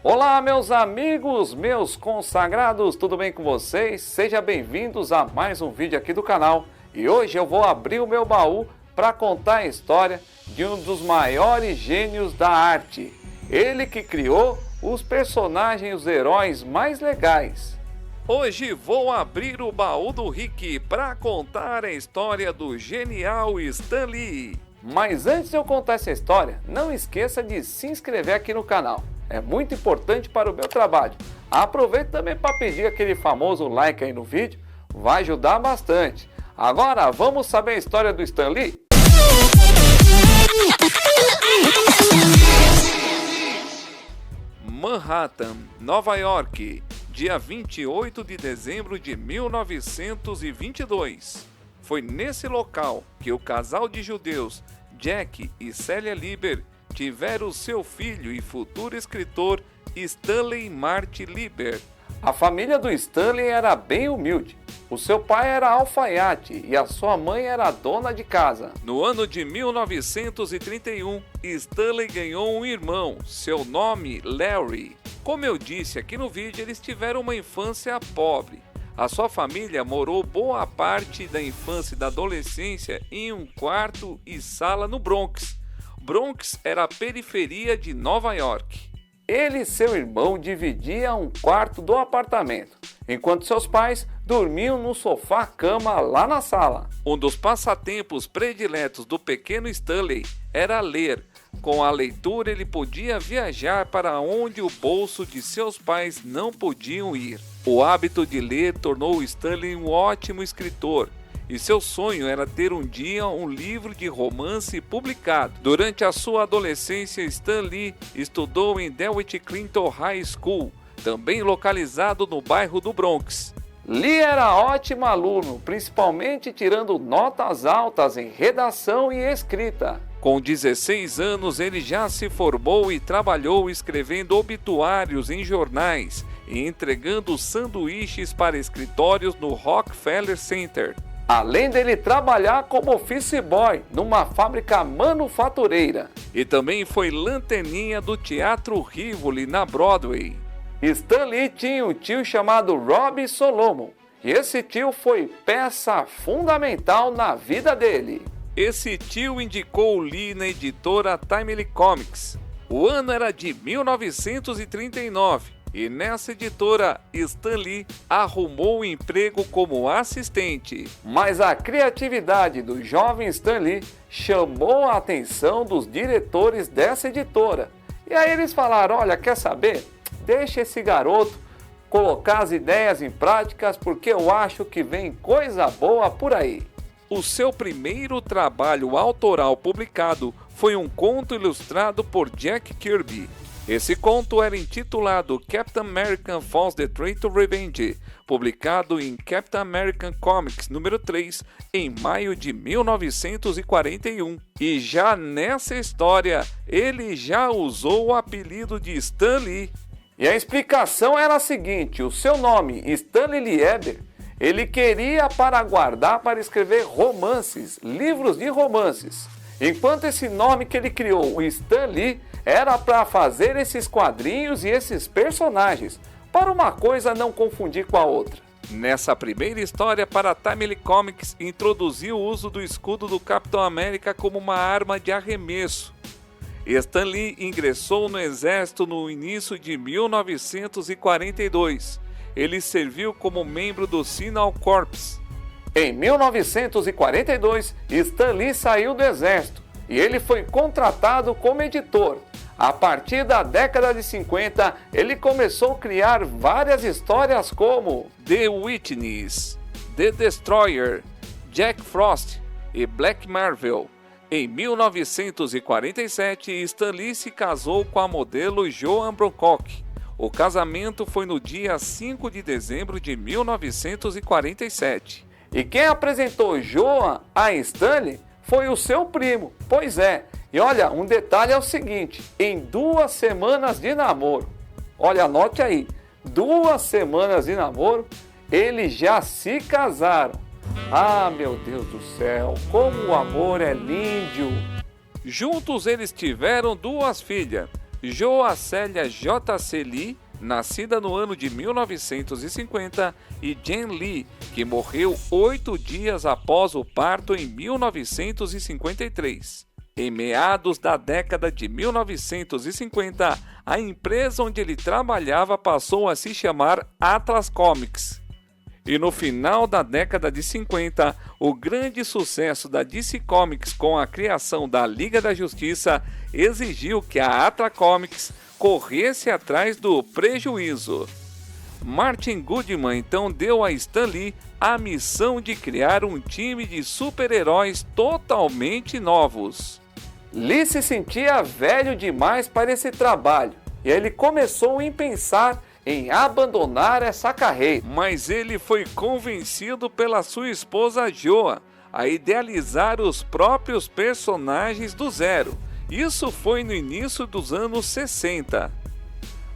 Olá, meus amigos, meus consagrados, tudo bem com vocês? Sejam bem-vindos a mais um vídeo aqui do canal. E hoje eu vou abrir o meu baú para contar a história de um dos maiores gênios da arte. Ele que criou os personagens, os heróis mais legais. Hoje vou abrir o baú do Rick para contar a história do genial Stan Lee. Mas antes de eu contar essa história, não esqueça de se inscrever aqui no canal. É muito importante para o meu trabalho. Aproveito também para pedir aquele famoso like aí no vídeo, vai ajudar bastante. Agora vamos saber a história do Stan Lee? Manhattan, Nova York, dia 28 de dezembro de 1922. Foi nesse local que o casal de judeus Jack e Celia Lieber tiveram seu filho e futuro escritor Stanley Martin Lieber. A família do Stanley era bem humilde. O seu pai era alfaiate e a sua mãe era dona de casa. No ano de 1931, Stanley ganhou um irmão, seu nome Larry. Como eu disse aqui no vídeo, eles tiveram uma infância pobre. A sua família morou boa parte da infância e da adolescência em um quarto e sala no Bronx. Bronx era a periferia de Nova York. Ele e seu irmão dividiam um quarto do apartamento, enquanto seus pais dormiam no sofá-cama lá na sala. Um dos passatempos prediletos do pequeno Stanley era ler. Com a leitura ele podia viajar para onde o bolso de seus pais não podiam ir. O hábito de ler tornou Stanley um ótimo escritor. E seu sonho era ter um dia um livro de romance publicado. Durante a sua adolescência, Stan Lee estudou em DeWitt Clinton High School, também localizado no bairro do Bronx. Lee era ótimo aluno, principalmente tirando notas altas em redação e escrita. Com 16 anos, ele já se formou e trabalhou escrevendo obituários em jornais e entregando sanduíches para escritórios no Rockefeller Center. Além dele trabalhar como office boy numa fábrica manufatureira. E também foi lanterninha do Teatro Rivoli na Broadway. Stan Lee tinha um tio chamado Rob Solomon. E esse tio foi peça fundamental na vida dele. Esse tio indicou Lee na editora Timely Comics. O ano era de 1939. E nessa editora, Stan Lee arrumou um emprego como assistente. Mas a criatividade do jovem Stan Lee chamou a atenção dos diretores dessa editora. E aí eles falaram, olha, quer saber? Deixa esse garoto colocar as ideias em práticas porque eu acho que vem coisa boa por aí. O seu primeiro trabalho autoral publicado foi um conto ilustrado por Jack Kirby. Esse conto era intitulado Captain American Falls the Traitor Revenge, publicado em Captain American Comics número 3 em maio de 1941. E já nessa história, ele já usou o apelido de Stan Lee. E a explicação era a seguinte, o seu nome, Stanley Lieber, ele queria guardar para escrever romances, livros de romances. Enquanto esse nome que ele criou, o Stan Lee, era para fazer esses quadrinhos e esses personagens, para uma coisa não confundir com a outra. Nessa primeira história para a Timely Comics, introduziu o uso do escudo do Capitão América como uma arma de arremesso. Stan Lee ingressou no exército no início de 1942. Ele serviu como membro do Signal Corps. Em 1942, Stan Lee saiu do exército e ele foi contratado como editor. A partir da década de 50, ele começou a criar várias histórias como The Witness, The Destroyer, Jack Frost e Black Marvel. Em 1947, Stan Lee se casou com a modelo Joan Brocock. O casamento foi no dia 5 de dezembro de 1947. E quem apresentou Joan a Stanley foi o seu primo, pois é. E olha, um detalhe é o seguinte, em 2 semanas de namoro, olha, anote aí, 2 semanas de namoro, eles já se casaram. Ah, meu Deus do céu, como o amor é lindo! Juntos eles tiveram 2 filhas, Joa Célia J.C. Lee, nascida no ano de 1950, e Jen Lee, que morreu 8 dias após o parto em 1953. Em meados da década de 1950, a empresa onde ele trabalhava passou a se chamar Atlas Comics. E no final da década de 50, o grande sucesso da DC Comics com a criação da Liga da Justiça exigiu que a Atlas Comics corresse atrás do prejuízo. Martin Goodman então deu a Stan Lee a missão de criar um time de super-heróis totalmente novos. Lee se sentia velho demais para esse trabalho e ele começou a pensar em abandonar essa carreira. Mas ele foi convencido pela sua esposa Joa a idealizar os próprios personagens do zero. Isso foi no início dos anos 60.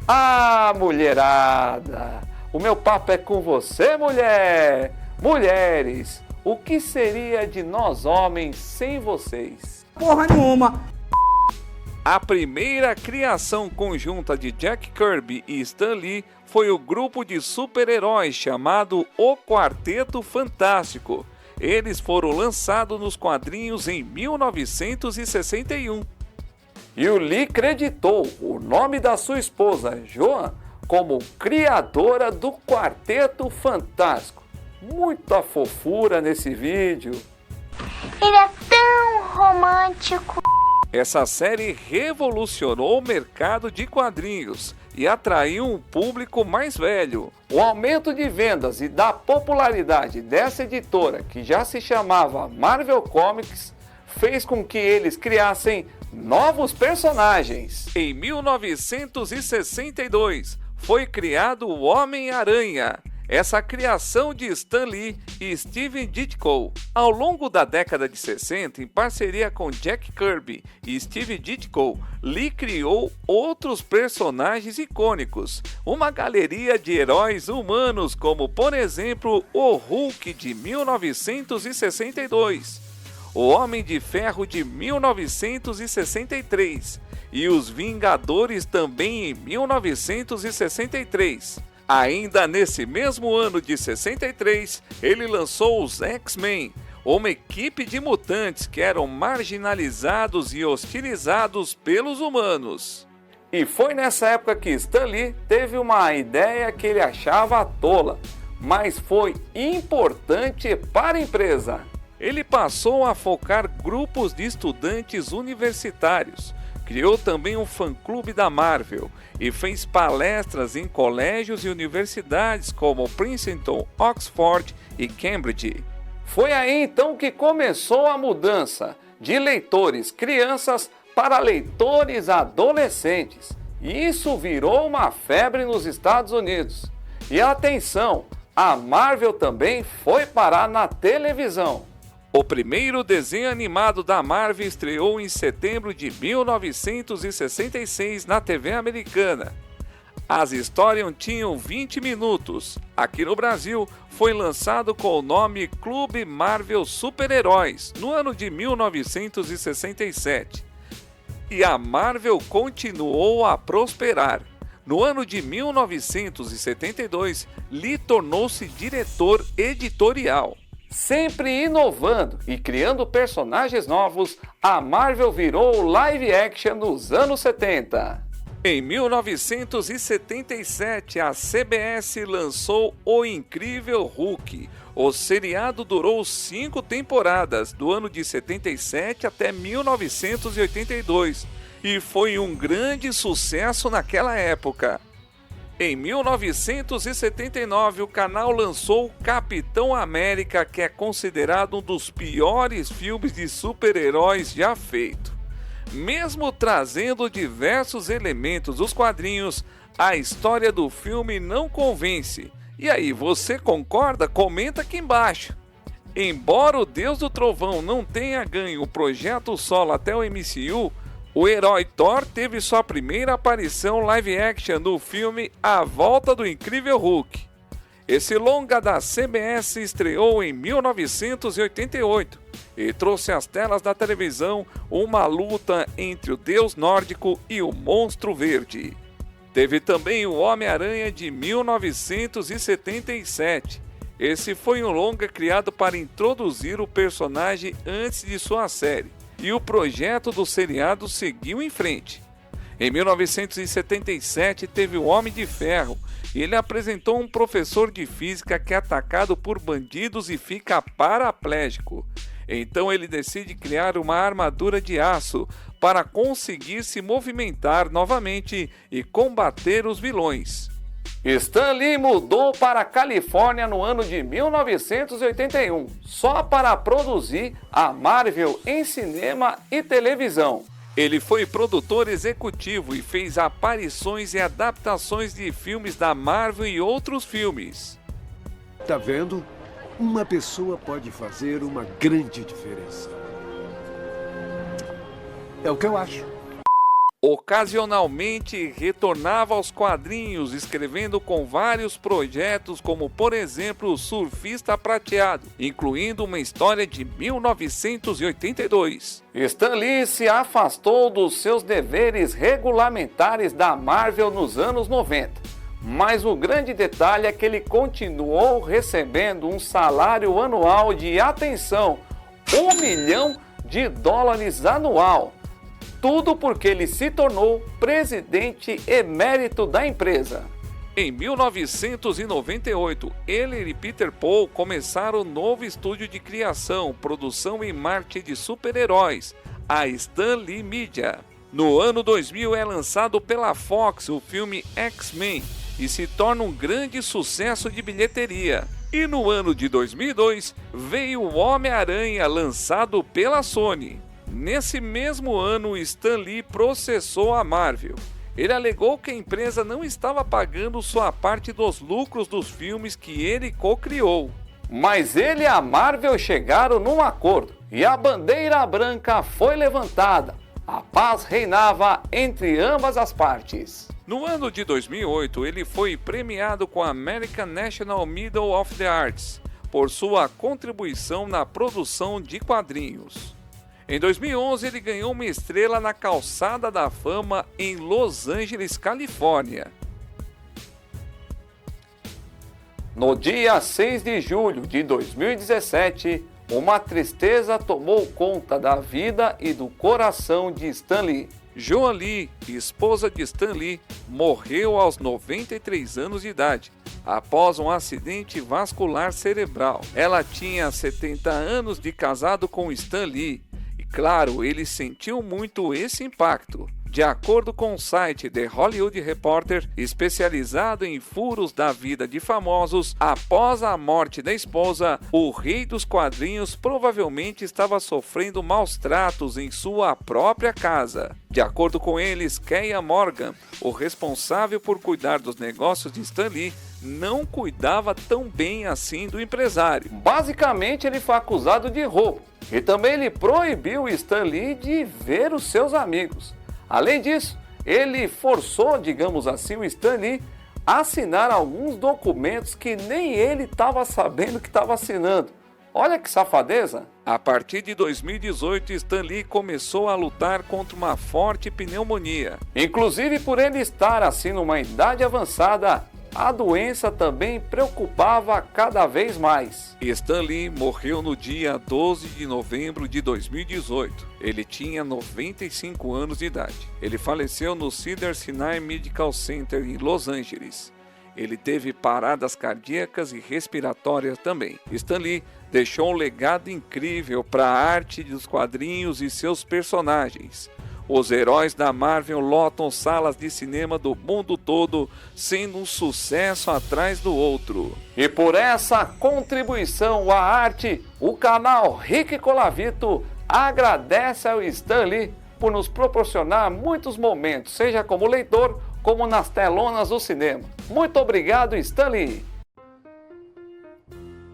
Ah, mulherada! O meu papo é com você, mulher! Mulheres, o que seria de nós homens sem vocês? Porra nenhuma! A primeira criação conjunta de Jack Kirby e Stan Lee foi o grupo de super-heróis chamado O Quarteto Fantástico. Eles foram lançados nos quadrinhos em 1961. E o Lee creditou o nome da sua esposa, Joan, como criadora do Quarteto Fantástico. Muita fofura nesse vídeo. Ele é tão romântico. Essa série revolucionou o mercado de quadrinhos e atraiu um público mais velho. O aumento de vendas e da popularidade dessa editora, que já se chamava Marvel Comics, fez com que eles criassem novos personagens. Em 1962, foi criado o Homem-Aranha. Essa criação de Stan Lee e Steven Ditko. Ao longo da década de 60, em parceria com Jack Kirby e Steven Ditko, Lee criou outros personagens icônicos, uma galeria de heróis humanos como, por exemplo, o Hulk de 1962, o Homem de Ferro de 1963 e os Vingadores também em 1963. Ainda nesse mesmo ano de 63, ele lançou os X-Men, uma equipe de mutantes que eram marginalizados e hostilizados pelos humanos. E foi nessa época que Stan Lee teve uma ideia que ele achava tola, mas foi importante para a empresa. Ele passou a focar grupos de estudantes universitários. Criou também um fã-clube da Marvel e fez palestras em colégios e universidades como Princeton, Oxford e Cambridge. Foi aí então que começou a mudança de leitores crianças para leitores adolescentes. E isso virou uma febre nos Estados Unidos. E atenção, a Marvel também foi parar na televisão. O primeiro desenho animado da Marvel estreou em setembro de 1966 na TV americana. As histórias tinham 20 minutos. Aqui no Brasil, foi lançado com o nome Clube Marvel Super-Heróis, no ano de 1967. E a Marvel continuou a prosperar. No ano de 1972, Lee tornou-se diretor editorial. Sempre inovando e criando personagens novos, a Marvel virou live action nos anos 70. Em 1977, a CBS lançou O Incrível Hulk. O seriado durou 5 temporadas, do ano de 77 até 1982, e foi um grande sucesso naquela época. Em 1979, o canal lançou Capitão América, que é considerado um dos piores filmes de super-heróis já feito. Mesmo trazendo diversos elementos dos quadrinhos, a história do filme não convence. E aí, você concorda? Comenta aqui embaixo. Embora o Deus do Trovão não tenha ganho o projeto solo até o MCU, o herói Thor teve sua primeira aparição live action no filme A Volta do Incrível Hulk. Esse longa da CBS estreou em 1988 e trouxe às telas da televisão uma luta entre o deus nórdico e o monstro verde. Teve também o Homem-Aranha de 1977. Esse foi um longa criado para introduzir o personagem antes de sua série, e o projeto do seriado seguiu em frente. Em 1977 teve o Homem de Ferro, e ele apresentou um professor de física que é atacado por bandidos e fica paraplégico. Então ele decide criar uma armadura de aço para conseguir se movimentar novamente e combater os vilões. Stan Lee mudou para a Califórnia no ano de 1981, só para produzir a Marvel em cinema e televisão. Ele foi produtor executivo e fez aparições e adaptações de filmes da Marvel e outros filmes. Tá vendo? Uma pessoa pode fazer uma grande diferença. É o que eu acho. Ocasionalmente retornava aos quadrinhos, escrevendo com vários projetos, como por exemplo o Surfista Prateado, incluindo uma história de 1982. Stan Lee se afastou dos seus deveres regulamentares da Marvel nos anos 90, mas o grande detalhe é que ele continuou recebendo um salário anual de, atenção, $1 milhão anual. Tudo porque ele se tornou presidente emérito da empresa. Em 1998, ele e Peter Paul começaram um novo estúdio de criação, produção e marketing de super-heróis, a Stan Lee Media. No ano 2000 é lançado pela Fox o filme X-Men e se torna um grande sucesso de bilheteria. E no ano de 2002 veio o Homem-Aranha, lançado pela Sony. Nesse mesmo ano, Stan Lee processou a Marvel. Ele alegou que a empresa não estava pagando sua parte dos lucros dos filmes que ele co-criou. Mas ele e a Marvel chegaram num acordo e a bandeira branca foi levantada. A paz reinava entre ambas as partes. No ano de 2008, ele foi premiado com a American National Medal of the Arts por sua contribuição na produção de quadrinhos. Em 2011, ele ganhou uma estrela na Calçada da Fama em Los Angeles, Califórnia. No dia 6 de julho de 2017, uma tristeza tomou conta da vida e do coração de Stan Lee. Joan Lee, esposa de Stan Lee, morreu aos 93 anos de idade, após um acidente vascular cerebral. Ela tinha 70 anos de casado com Stan Lee. Claro, ele sentiu muito esse impacto. De acordo com o site The Hollywood Reporter, especializado em furos da vida de famosos, após a morte da esposa, o rei dos quadrinhos provavelmente estava sofrendo maus tratos em sua própria casa. De acordo com eles, Keia Morgan, o responsável por cuidar dos negócios de Stan Lee, não cuidava tão bem assim do empresário. Basicamente, ele foi acusado de roubo. E também ele proibiu Stan Lee de ver os seus amigos. Além disso, ele forçou, digamos assim, o Stan Lee a assinar alguns documentos que nem ele estava sabendo que estava assinando. Olha que safadeza! A partir de 2018, Stan Lee começou a lutar contra uma forte pneumonia. Inclusive, por ele estar assim numa idade avançada, a doença também preocupava cada vez mais. Stan Lee morreu no dia 12 de novembro de 2018. Ele tinha 95 anos de idade. Ele faleceu no Cedars-Sinai Medical Center em Los Angeles. Ele teve paradas cardíacas e respiratórias também. Stan Lee deixou um legado incrível para a arte dos quadrinhos e seus personagens. Os heróis da Marvel lotam salas de cinema do mundo todo, sendo um sucesso atrás do outro. E por essa contribuição à arte, o canal Rick Colavito agradece ao Stan Lee por nos proporcionar muitos momentos, seja como leitor, como nas telonas do cinema. Muito obrigado, Stan Lee!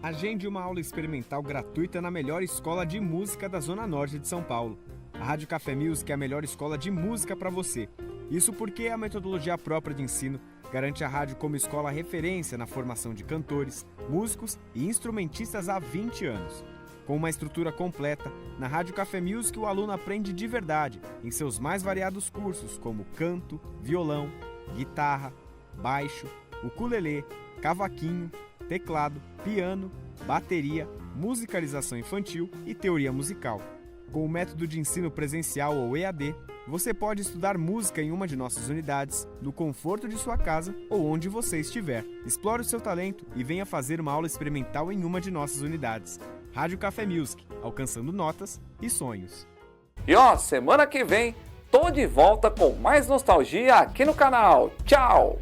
Agende uma aula experimental gratuita na melhor escola de música da Zona Norte de São Paulo. A Rádio Café Music é a melhor escola de música para você. Isso porque a metodologia própria de ensino garante a rádio como escola referência na formação de cantores, músicos e instrumentistas há 20 anos. Com uma estrutura completa, na Rádio Café Music o aluno aprende de verdade em seus mais variados cursos, como canto, violão, guitarra, baixo, ukulele, cavaquinho, teclado, piano, bateria, musicalização infantil e teoria musical. Com o método de ensino presencial ou EAD, você pode estudar música em uma de nossas unidades, no conforto de sua casa ou onde você estiver. Explore o seu talento e venha fazer uma aula experimental em uma de nossas unidades. Rádio Café Music, alcançando notas e sonhos. E semana que vem, tô de volta com mais nostalgia aqui no canal. Tchau!